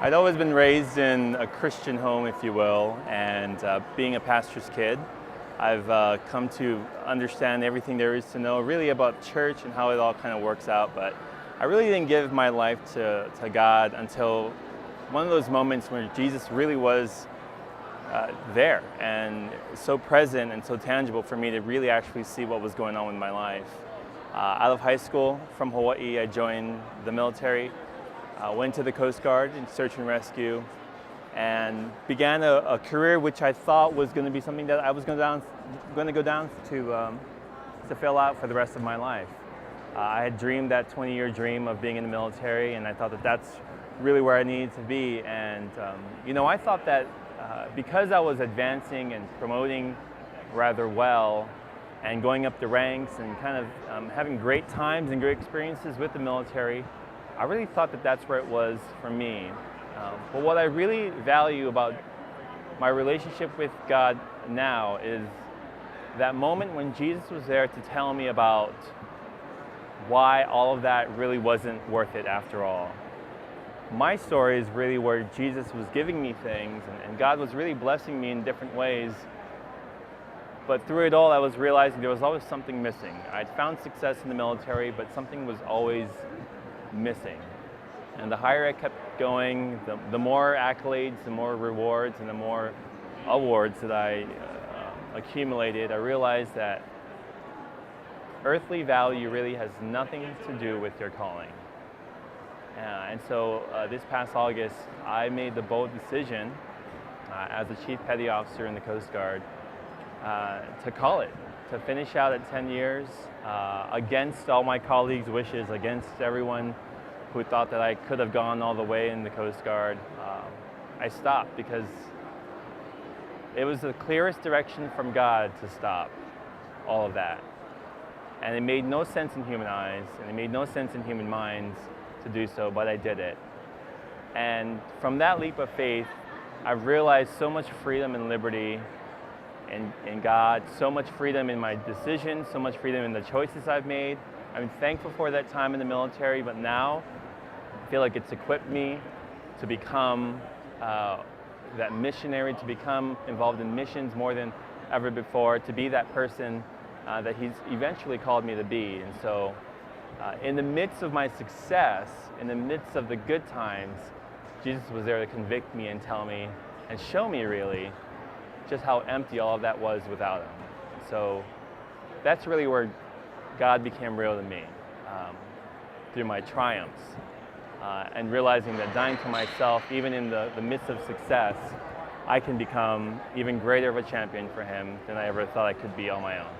I'd always been raised in a Christian home, if you will, and being a pastor's kid, I've come to understand everything there is to know really about church and how it all kind of works out. But I really didn't give my life to God until one of those moments where Jesus really was there and so present and so tangible for me to really actually see what was going on with my life. Out of high school from Hawaii, I joined the military. Went to the Coast Guard in search and rescue, and began a career which I thought was going to be something that I was going to go down to fill out for the rest of my life. I had dreamed that 20-year dream of being in the military, and I thought that that's really where I needed to be. And I thought that because I was advancing and promoting rather well, and going up the ranks and kind of having great times and great experiences with the military, I really thought that that's where it was for me. But what I really value about my relationship with God now is that moment when Jesus was there to tell me about why all of that really wasn't worth it after all. My story is really where Jesus was giving me things and God was really blessing me in different ways. But through it all, I was realizing there was always something missing. I'd found success in the military, but something was always missing. And the higher I kept going, the more accolades, the more rewards, and the more awards that I accumulated, I realized that earthly value really has nothing to do with your calling. And so this past August, I made the bold decision as a Chief Petty Officer in the Coast Guard to call it, to finish out at 10 years against all my colleagues' wishes, against everyone who thought that I could have gone all the way in the Coast Guard. I stopped because it was the clearest direction from God to stop all of that. And it made no sense in human eyes, and it made no sense in human minds to do so, but I did it. And from that leap of faith, I've realized so much freedom and liberty in God, so much freedom in my decisions, so much freedom in the choices I've made. I'm thankful for that time in the military, but now I feel like it's equipped me to become that missionary, to become involved in missions more than ever before, to be that person that He's eventually called me to be. And so in the midst of my success, in the midst of the good times, Jesus was there to convict me and tell me and show me really just how empty all of that was without Him. So that's really where God became real to me, through my triumphs, and realizing that dying to myself, even in the midst of success, I can become even greater of a champion for Him than I ever thought I could be on my own.